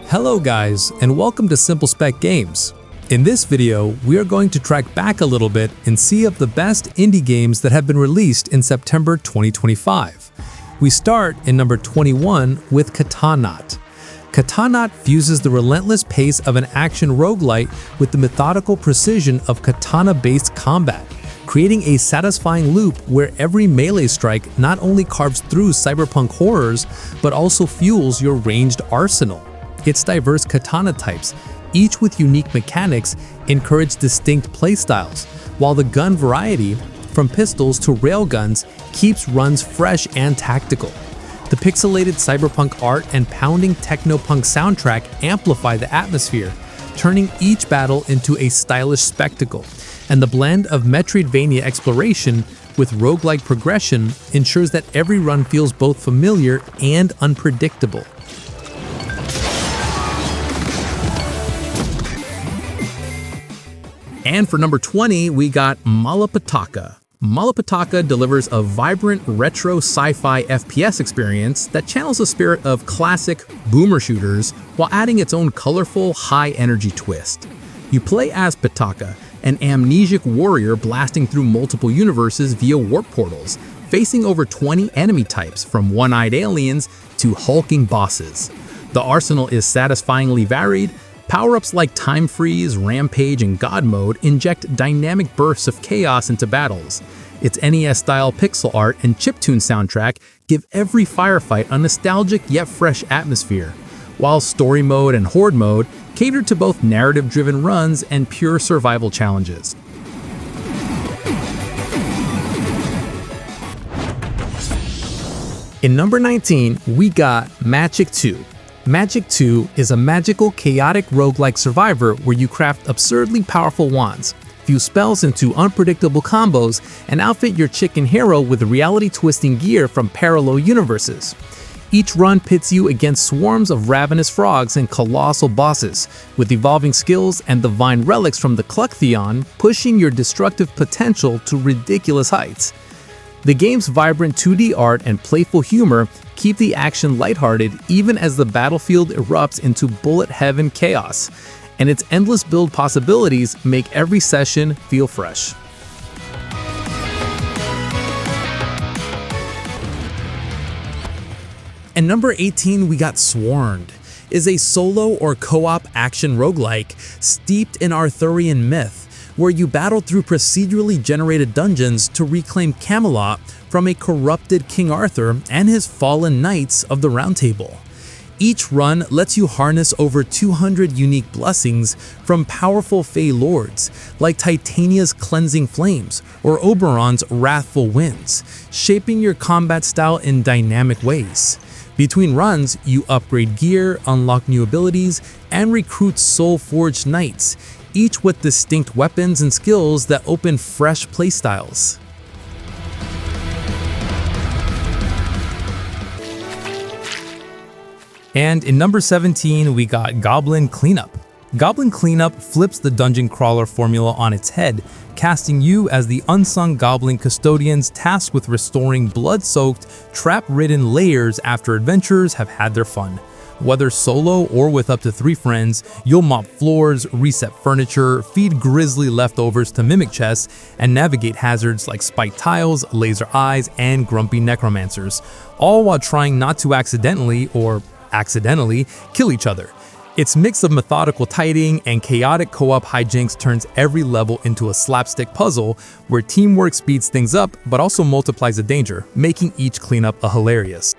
Hello guys, and welcome to Simple Spec Games. In this video, we are going to track back a little bit and see of the best indie games that have been released in September 2025. We start in number 21 with Katanaut. Katanaut fuses the relentless pace of an action roguelite with the methodical precision of katana-based combat, creating a satisfying loop where every melee strike not only carves through cyberpunk horrors, but also fuels your ranged arsenal. Its diverse katana types, each with unique mechanics, encourage distinct playstyles, while the gun variety, from pistols to railguns, keeps runs fresh and tactical. The pixelated cyberpunk art and pounding techno-punk soundtrack amplify the atmosphere, turning each battle into a stylish spectacle, and the blend of Metroidvania exploration with roguelike progression ensures that every run feels both familiar and unpredictable. And for number 20, we got Petaka. Petaka delivers a vibrant retro sci-fi FPS experience that channels the spirit of classic boomer shooters while adding its own colorful, high-energy twist. You play as Petaka, an amnesiac warrior blasting through multiple universes via warp portals, facing over 20 enemy types from one-eyed aliens to hulking bosses. The arsenal is satisfyingly varied. Power-ups like Time Freeze, Rampage, and God Mode inject dynamic bursts of chaos into battles. Its NES-style pixel art and chiptune soundtrack give every firefight a nostalgic yet fresh atmosphere, while Story Mode and Horde Mode cater to both narrative-driven runs and pure survival challenges. In number 19, we got Machick 2. Machick 2 is a magical, chaotic roguelike survivor where you craft absurdly powerful wands, fuse spells into unpredictable combos, and outfit your chicken hero with reality-twisting gear from parallel universes. Each run pits you against swarms of ravenous frogs and colossal bosses, with evolving skills and divine relics from the Clucktheon pushing your destructive potential to ridiculous heights. The game's vibrant 2D art and playful humor keep the action lighthearted even as the battlefield erupts into bullet heaven chaos, and its endless build possibilities make every session feel fresh. And number 18, we got Sworn, is a solo or co-op action roguelike steeped in Arthurian myth, where you battle through procedurally generated dungeons to reclaim Camelot from a corrupted King Arthur and his fallen knights of the Round Table. Each run lets you harness over 200 unique blessings from powerful Fey lords, like Titania's Cleansing Flames or Oberon's Wrathful Winds, shaping your combat style in dynamic ways. Between runs, you upgrade gear, unlock new abilities, and recruit soul-forged knights, each with distinct weapons and skills that open fresh playstyles. And in number 17, we got Gobline Cleanup. Gobline Cleanup flips the dungeon crawler formula on its head, casting you as the unsung goblin custodians tasked with restoring blood-soaked, trap-ridden layers after adventurers have had their fun. Whether solo or with up to 3 friends, you'll mop floors, reset furniture, feed grisly leftovers to mimic chests, and navigate hazards like spiked tiles, laser eyes, and grumpy necromancers, all while trying not to accidentally kill each other. Its mix of methodical tidying and chaotic co-op hijinks turns every level into a slapstick puzzle where teamwork speeds things up but also multiplies the danger, making each cleanup a hilarious.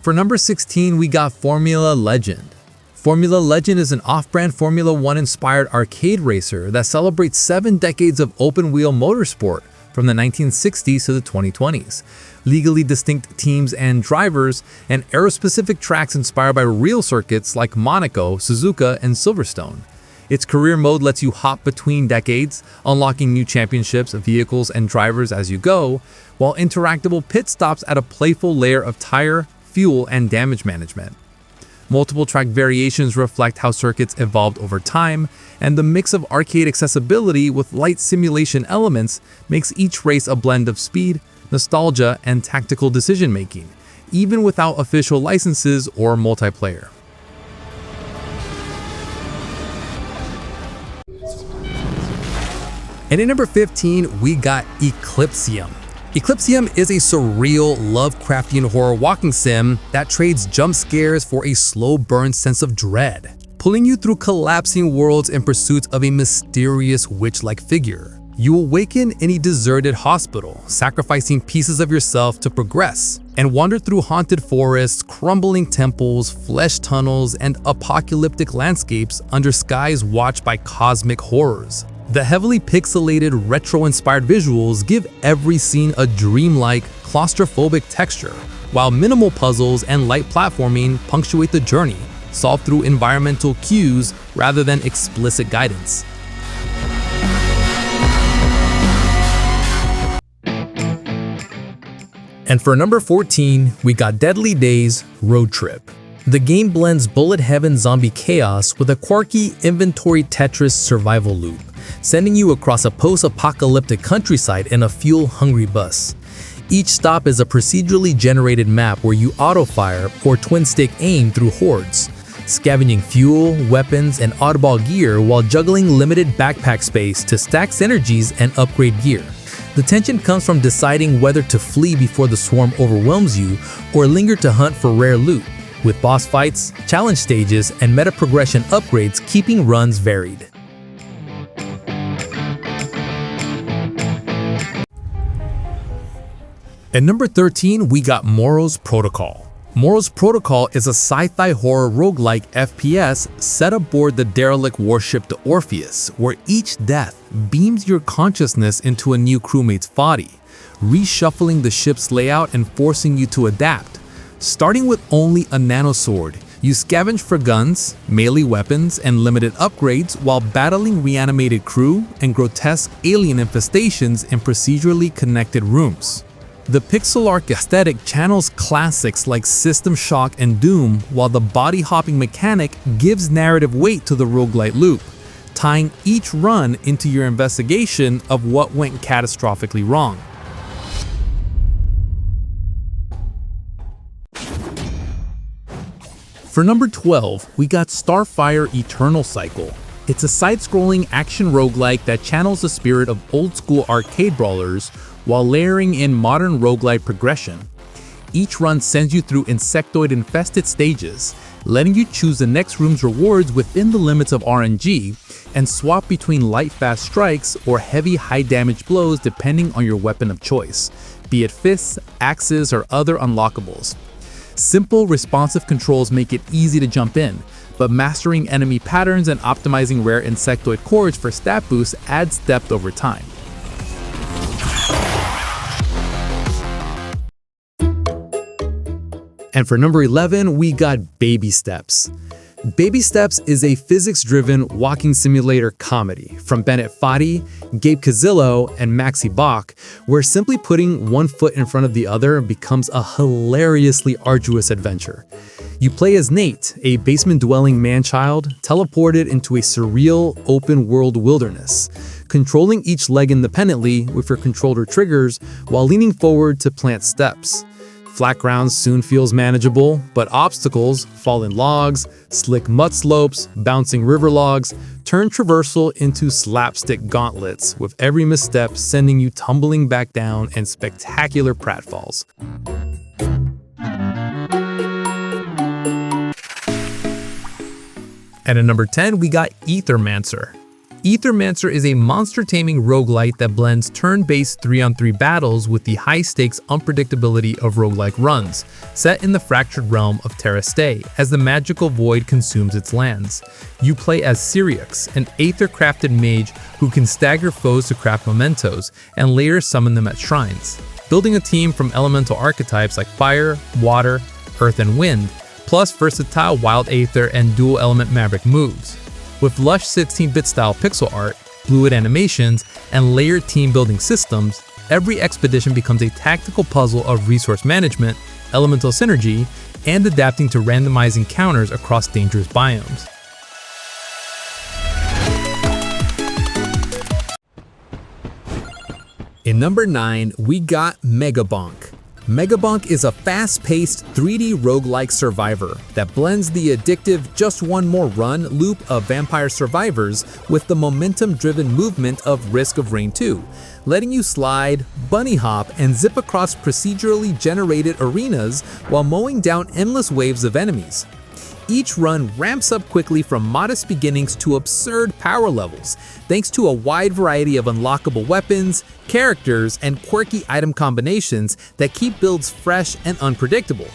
For number 16, we got Formula Legend. Formula Legend is an off-brand Formula 1 inspired arcade racer that celebrates 7 decades of open-wheel motorsport from the 1960s to the 2020s. Legally distinct teams and drivers, and era-specific tracks inspired by real circuits like Monaco, Suzuka, and Silverstone. Its career mode lets you hop between decades, unlocking new championships, vehicles, and drivers as you go, while interactable pit stops add a playful layer of tire, fuel, and damage management. Multiple track variations reflect how circuits evolved over time, and the mix of arcade accessibility with light simulation elements makes each race a blend of speed, nostalgia, and tactical decision-making, even without official licenses or multiplayer. And at number 15, we got Eclipsium. Eclipsium is a surreal, Lovecraftian horror walking sim that trades jump scares for a slow burn sense of dread, pulling you through collapsing worlds in pursuit of a mysterious witch-like figure. You awaken in a deserted hospital, sacrificing pieces of yourself to progress, and wander through haunted forests, crumbling temples, flesh tunnels, and apocalyptic landscapes under skies watched by cosmic horrors. The heavily pixelated, retro-inspired visuals give every scene a dreamlike, claustrophobic texture, while minimal puzzles and light platforming punctuate the journey, solved through environmental cues rather than explicit guidance. And for number 14, we got Deadly Days Roadtrip. The game blends bullet heaven zombie chaos with a quirky inventory Tetris survival loop, sending you across a post-apocalyptic countryside in a fuel-hungry bus. Each stop is a procedurally generated map where you auto-fire or twin-stick aim through hordes, scavenging fuel, weapons, and oddball gear while juggling limited backpack space to stack synergies and upgrade gear. The tension comes from deciding whether to flee before the swarm overwhelms you or linger to hunt for rare loot, with boss fights, challenge stages, and meta progression upgrades keeping runs varied. At number 13, we got Moros Protocol. Moros Protocol is a sci-fi horror roguelike FPS set aboard the derelict warship the Orpheus, where each death beams your consciousness into a new crewmate's body, reshuffling the ship's layout and forcing you to adapt. Starting with only a nanosword, you scavenge for guns, melee weapons, and limited upgrades while battling reanimated crew and grotesque alien infestations in procedurally connected rooms. The pixel art aesthetic channels classics like System Shock and Doom, while the body-hopping mechanic gives narrative weight to the roguelite loop, tying each run into your investigation of what went catastrophically wrong. For number 12, we got Starfire Eternal Cycle. It's a side-scrolling action roguelike that channels the spirit of old-school arcade brawlers while layering in modern roguelite progression. Each run sends you through insectoid-infested stages, letting you choose the next room's rewards within the limits of RNG, and swap between light fast strikes or heavy high damage blows depending on your weapon of choice, be it fists, axes, or other unlockables. Simple, responsive controls make it easy to jump in, but mastering enemy patterns and optimizing rare insectoid cores for stat boosts adds depth over time. And for number 11, we got Baby Steps. Baby Steps is a physics-driven walking simulator comedy from Bennett Foddy, Gabe Cazillo, and Maxi Bach, where simply putting one foot in front of the other becomes a hilariously arduous adventure. You play as Nate, a basement-dwelling man-child teleported into a surreal, open-world wilderness, controlling each leg independently with your controller triggers while leaning forward to plant steps. Flat ground soon feels manageable, but obstacles, fallen logs, slick mud slopes, bouncing river logs, turn traversal into slapstick gauntlets, with every misstep sending you tumbling back down and spectacular pratfalls. And at number 10, we got Aethermancer. Aethermancer is a monster-taming roguelite that blends turn-based 3-on-3 battles with the high-stakes unpredictability of roguelike runs, set in the fractured realm of Terra Stay as the magical void consumes its lands. You play as Syriax, an aether-crafted mage who can stagger foes to craft mementos and later summon them at shrines, building a team from elemental archetypes like fire, water, earth, and wind, plus versatile wild aether and dual-element maverick moves. With lush 16-bit style pixel art, fluid animations, and layered team-building systems, every expedition becomes a tactical puzzle of resource management, elemental synergy, and adapting to randomized encounters across dangerous biomes. In number 9, we got Megabonk. Megabonk is a fast-paced 3D roguelike survivor that blends the addictive just one more run loop of Vampire Survivors with the momentum-driven movement of Risk of Rain 2, letting you slide, bunny hop, and zip across procedurally generated arenas while mowing down endless waves of enemies. Each run ramps up quickly from modest beginnings to absurd power levels, thanks to a wide variety of unlockable weapons, characters, and quirky item combinations that keep builds fresh and unpredictable.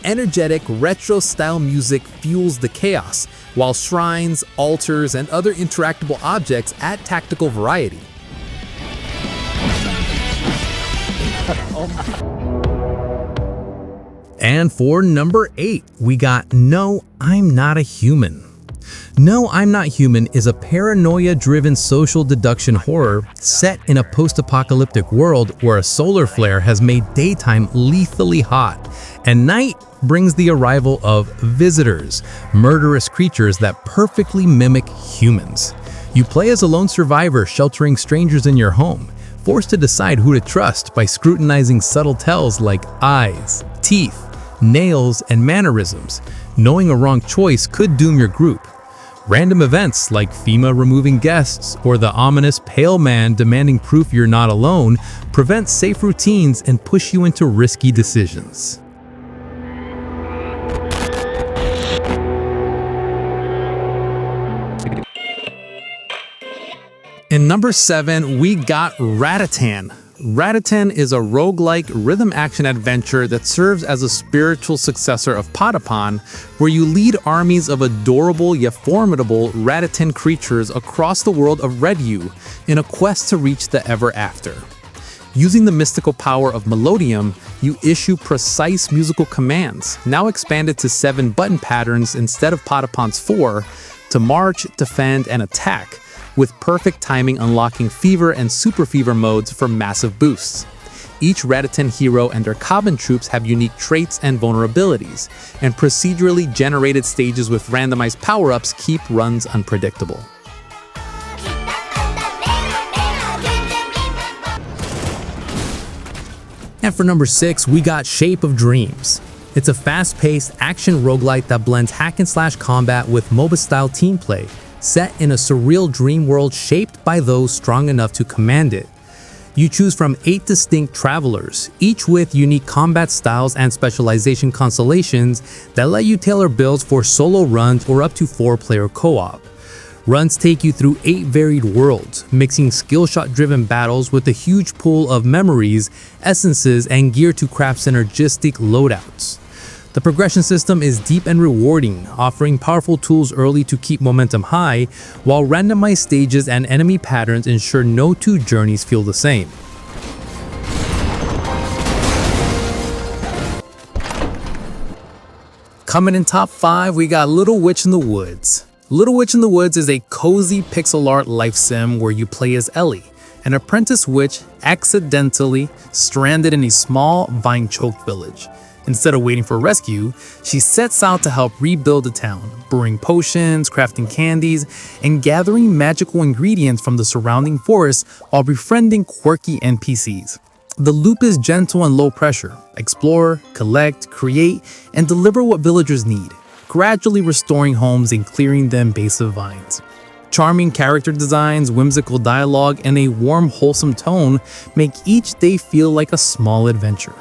Energetic, retro-style music fuels the chaos, while shrines, altars, and other interactable objects add tactical variety. And for number 8, we got No, I'm Not a Human. No, I'm Not Human is a paranoia-driven social deduction horror set in a post-apocalyptic world where a solar flare has made daytime lethally hot, and night brings the arrival of visitors, murderous creatures that perfectly mimic humans. You play as a lone survivor sheltering strangers in your home, forced to decide who to trust by scrutinizing subtle tells like eyes, teeth, nails, and mannerisms. Knowing a wrong choice could doom your group. Random events like FEMA removing guests or the ominous pale man demanding proof you're not alone prevent safe routines and push you into risky decisions. In number 7, we got Ratatan. Ratatan is a roguelike rhythm action adventure that serves as a spiritual successor of Patapon, where you lead armies of adorable yet formidable Ratatan creatures across the world of Redu in a quest to reach the Ever After. Using the mystical power of Melodium, you issue precise musical commands, now expanded to 7 button patterns instead of Patapon's 4, to march, defend, and attack, with perfect timing unlocking Fever and Super Fever modes for massive boosts. Each Ratatan hero and their Coven troops have unique traits and vulnerabilities, and procedurally generated stages with randomized power-ups keep runs unpredictable. And for number 6, we got Shape of Dreams. It's a fast-paced action roguelite that blends hack-and-slash combat with MOBA-style team play, set in a surreal dream world shaped by those strong enough to command it. You choose from 8 distinct travelers, each with unique combat styles and specialization constellations that let you tailor builds for solo runs or up to 4-player co-op. Runs take you through 8 varied worlds, mixing skill-shot-driven battles with a huge pool of memories, essences, and gear to craft synergistic loadouts. The progression system is deep and rewarding, offering powerful tools early to keep momentum high, while randomized stages and enemy patterns ensure no 2 journeys feel the same. Coming in top 5, we got Little Witch in the Woods. Little Witch in the Woods is a cozy pixel art life sim where you play as Ellie, an apprentice witch accidentally stranded in a small vine-choked village. Instead of waiting for rescue, she sets out to help rebuild the town, brewing potions, crafting candies, and gathering magical ingredients from the surrounding forest while befriending quirky NPCs. The loop is gentle and low pressure. Explore, collect, create, and deliver what villagers need, gradually restoring homes and clearing the invasive vines. Charming character designs, whimsical dialogue, and a warm, wholesome tone make each day feel like a small adventure.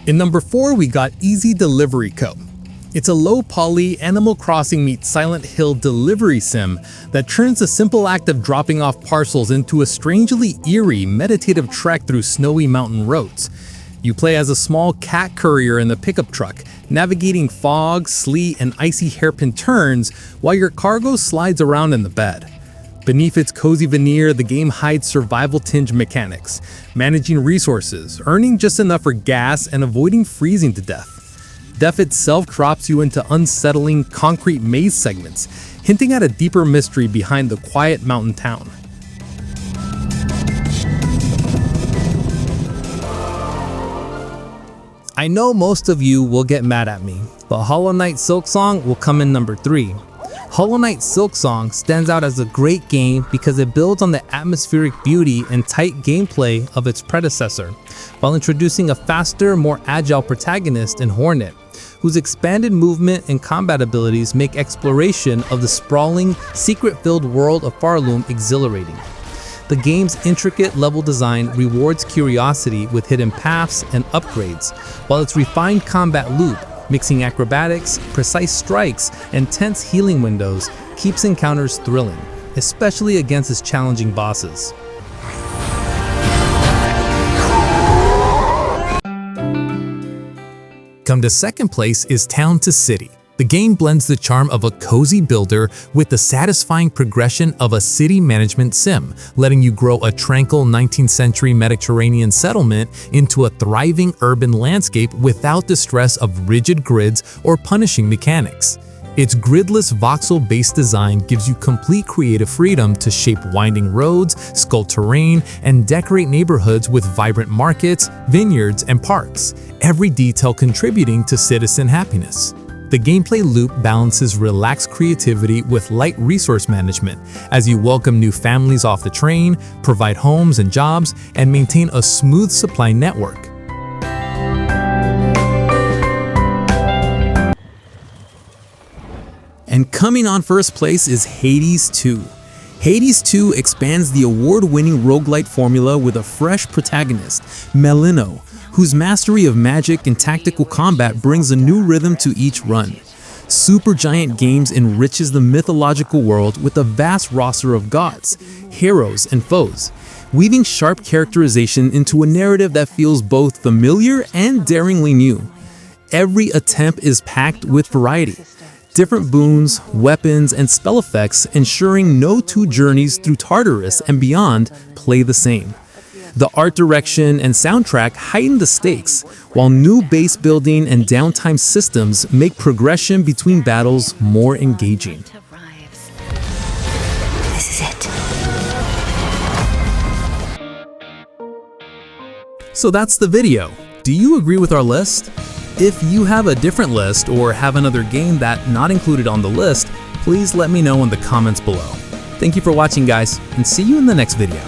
In number 4, we got Easy Delivery Co. It's a low-poly Animal Crossing meets Silent Hill delivery sim that turns the simple act of dropping off parcels into a strangely eerie, meditative trek through snowy mountain roads. You play as a small cat courier in the pickup truck, navigating fog, sleet, and icy hairpin turns while your cargo slides around in the bed. Beneath its cozy veneer, the game hides survival-tinged mechanics, managing resources, earning just enough for gas, and avoiding freezing to death. Death itself drops you into unsettling concrete maze segments, hinting at a deeper mystery behind the quiet mountain town. I know most of you will get mad at me, but Hollow Knight Silksong will come in number 3. Hollow Knight Silksong stands out as a great game because it builds on the atmospheric beauty and tight gameplay of its predecessor, while introducing a faster, more agile protagonist in Hornet, whose expanded movement and combat abilities make exploration of the sprawling, secret-filled world of Farloom exhilarating. The game's intricate level design rewards curiosity with hidden paths and upgrades, while its refined combat loop, mixing acrobatics, precise strikes, and tense healing windows, keeps encounters thrilling, especially against its challenging bosses. Come to second place is Town to City. The game blends the charm of a cozy builder with the satisfying progression of a city management sim, letting you grow a tranquil 19th century Mediterranean settlement into a thriving urban landscape without the stress of rigid grids or punishing mechanics. Its gridless voxel-based design gives you complete creative freedom to shape winding roads, sculpt terrain, and decorate neighborhoods with vibrant markets, vineyards, and parks, every detail contributing to citizen happiness. The gameplay loop balances relaxed creativity with light resource management as you welcome new families off the train, provide homes and jobs, and maintain a smooth supply network. And coming on first place is Hades 2. Hades 2 expands the award-winning roguelite formula with a fresh protagonist, Melino, whose mastery of magic and tactical combat brings a new rhythm to each run. Supergiant Games enriches the mythological world with a vast roster of gods, heroes, and foes, weaving sharp characterization into a narrative that feels both familiar and daringly new. Every attempt is packed with variety, different boons, weapons, and spell effects, ensuring no two journeys through Tartarus and beyond play the same. The art direction and soundtrack heighten the stakes, while new base building and downtime systems make progression between battles more engaging. This is it. So that's the video. Do you agree with our list? If you have a different list or have another game that not included on the list, please let me know in the comments below. Thank you for watching, guys, and see you in the next video.